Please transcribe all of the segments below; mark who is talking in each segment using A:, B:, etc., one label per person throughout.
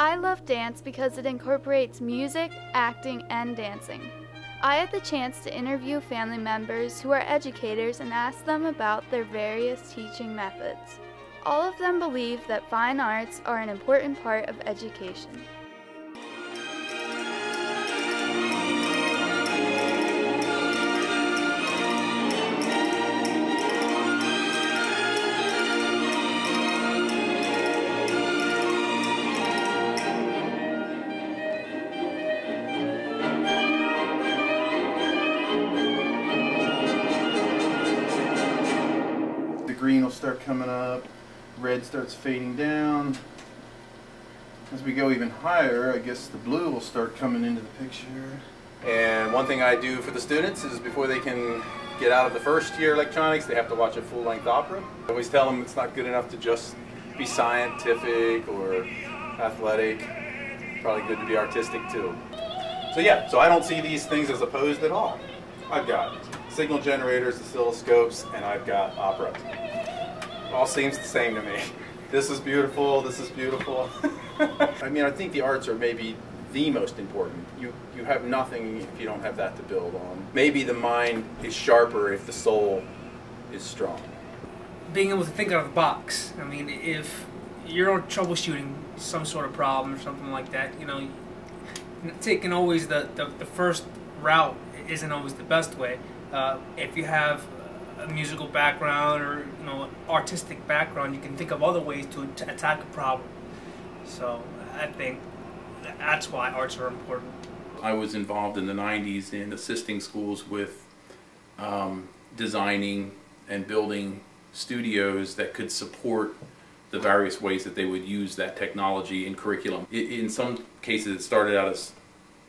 A: I love dance because it incorporates music, acting, and dancing. I had the chance to interview family members who are educators and ask them about their various teaching methods. All of them believe that fine arts are an important part of education.
B: Green will start coming up, red starts fading down. As we go even higher, I guess the blue will start coming into the picture.
C: And one thing I do for the students is before they can get out of the first year electronics, they have to watch a full-length opera. I always tell them it's not good enough to just be scientific or athletic. Probably good to be artistic too. So yeah, so I don't see these things as opposed at all. I've got signal generators, oscilloscopes, and I've got opera. All seems the same to me. This is beautiful, this is beautiful. I mean, I think the arts are maybe the most important. You have nothing if you don't have that to build on. Maybe the mind is sharper if the soul is strong.
D: Being able to think out of the box. I mean, if you're troubleshooting some sort of problem or something like that, you know, taking always the first route isn't always the best way. If you have a musical background or artistic background, you can think of other ways to attack a problem. So I think that's why arts are important.
E: I was involved in the 90s in assisting schools with designing and building studios that could support the various ways that they would use that technology in curriculum. In some cases it started out as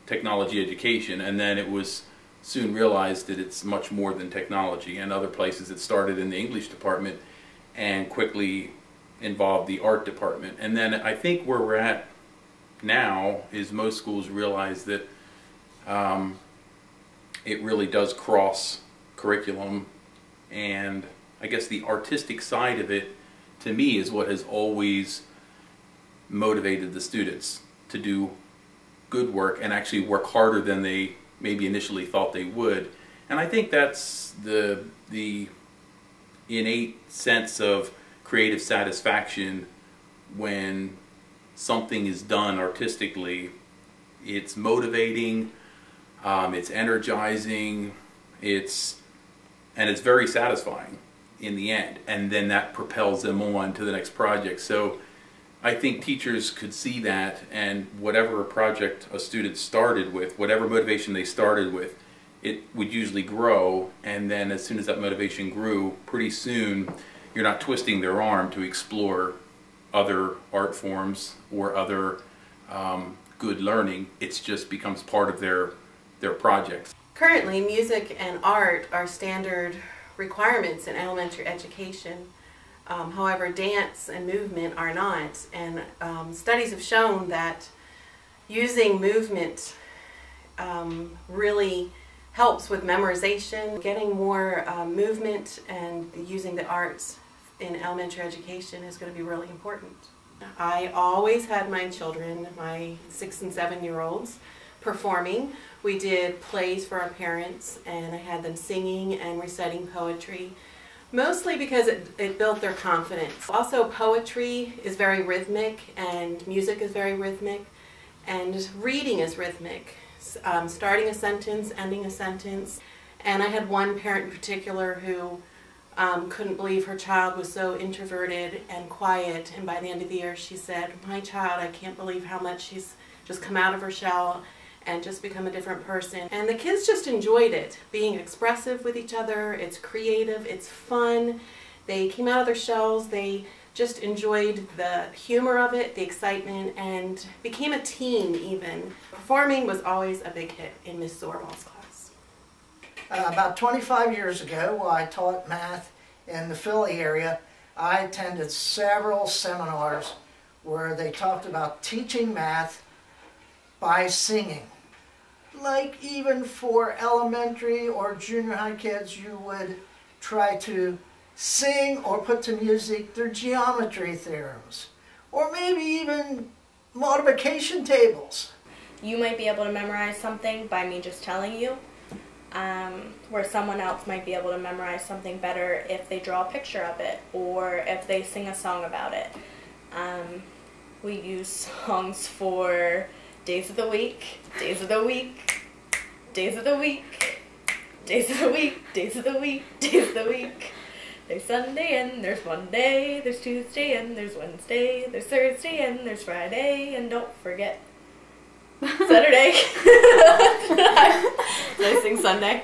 E: technology education, and then it was soon realized that it's much more than technology. And other places it started in the English department and quickly involved the art department. And then I think where we're at now is most schools realize that it really does cross curriculum, and I guess the artistic side of it to me is what has always motivated the students to do good work and actually work harder than they maybe initially thought they would. And I think that's the innate sense of creative satisfaction when something is done artistically. It's motivating, it's energizing, and it's very satisfying in the end, and then that propels them on to the next project. So I think teachers could see that, and whatever project a student started with, whatever motivation they started with, it would usually grow, and then as soon as that motivation grew, pretty soon you're not twisting their arm to explore other art forms or other good learning. It just becomes part of their projects.
F: Currently, music and art are standard requirements in elementary education. However, dance and movement are not, and studies have shown that using movement really helps with memorization. Getting more movement and using the arts in elementary education is going to be really important. I always had my children, my 6- and 7-year-olds, performing. We did plays for our parents, and I had them singing and reciting poetry. Mostly because it built their confidence. Also, poetry is very rhythmic, and music is very rhythmic, and reading is rhythmic. Starting a sentence, ending a sentence. And I had one parent in particular who couldn't believe her child was so introverted and quiet, and by the end of the year she said, "My child, I can't believe how much she's just come out of her shell and just become a different person." And the kids just enjoyed it, being expressive with each other. It's creative, it's fun. They came out of their shells, they just enjoyed the humor of it, the excitement, and became a team even. Performing was always a big hit in Miss Zorwall's class.
G: About 25 years ago, while I taught math in the Philly area, I attended several seminars where they talked about teaching math by singing. Like even for elementary or junior high kids, you would try to sing or put to music their geometry theorems. Or maybe even multiplication tables.
H: You might be able to memorize something by me just telling you, where someone else might be able to memorize something better if they draw a picture of it or if they sing a song about it. We use songs for days of the week, days of the week, days of the week, days of the week, days of the week, days of the week. There's Sunday and there's Monday, there's Tuesday and there's Wednesday, there's Thursday and there's Friday, and don't forget Saturday. I sing Sunday.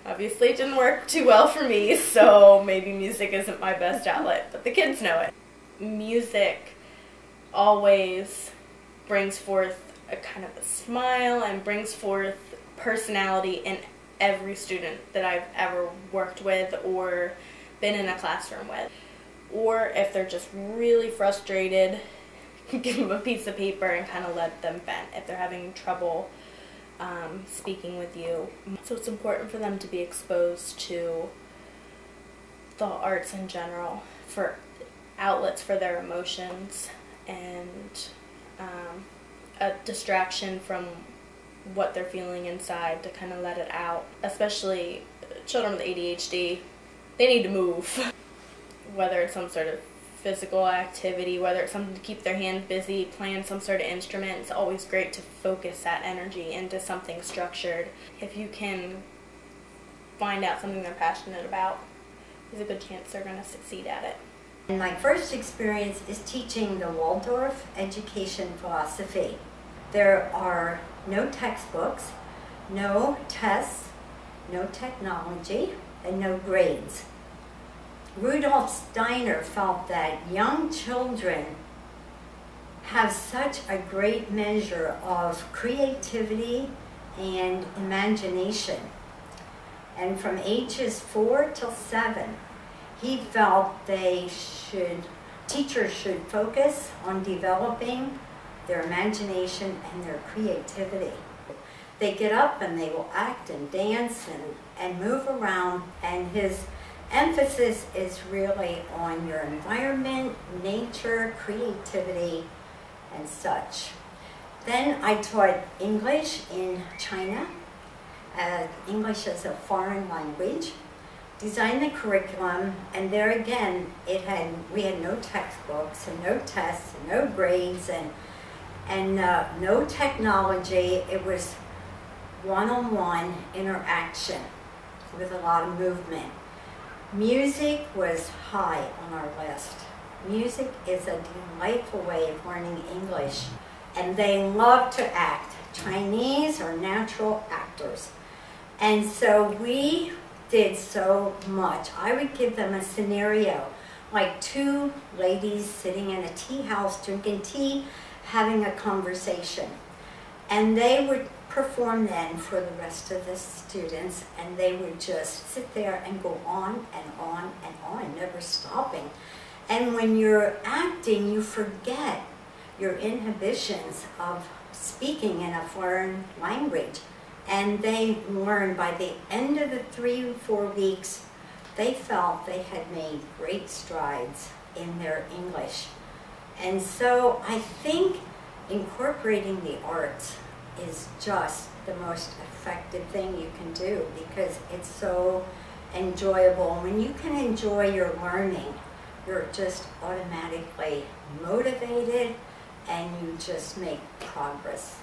H: Obviously it didn't work too well for me, so maybe music isn't my best outlet, but the kids know it. Music always brings forth a kind of a smile and brings forth personality in every student that I've ever worked with or been in a classroom with. Or if they're just really frustrated, give them a piece of paper and kind of let them vent if they're having trouble speaking with you. So it's important for them to be exposed to the arts in general for outlets for their emotions and a distraction from what they're feeling inside to kind of let it out. Especially children with ADHD, they need to move. Whether it's some sort of physical activity, whether it's something to keep their hand busy, playing some sort of instrument, it's always great to focus that energy into something structured. If you can find out something they're passionate about, there's a good chance they're going to succeed at it.
I: And my first experience is teaching the Waldorf education philosophy. There are no textbooks, no tests, no technology, and no grades. Rudolf Steiner felt that young children have such a great measure of creativity and imagination. And from ages 4 till 7, he felt teachers should focus on developing their imagination and their creativity. They get up and they will act and dance and move around, and his emphasis is really on your environment, nature, creativity, and such. Then I taught English in China, English as a foreign language, designed the curriculum, and there again, we had no textbooks and no tests and no grades and no technology. It was one-on-one interaction with a lot of movement. Music was high on our list. Music is a delightful way of learning English, and they love to act. Chinese are natural actors. And so we did so much. I would give them a scenario, like two ladies sitting in a tea house drinking tea, having a conversation. And they would perform then for the rest of the students, and they would just sit there and go on and on and on, never stopping. And when you're acting, you forget your inhibitions of speaking in a foreign language. And they learned by the end of the 3 or 4 weeks, they felt they had made great strides in their English. And so I think incorporating the arts is just the most effective thing you can do, because it's so enjoyable. When you can enjoy your learning, you're just automatically motivated and you just make progress.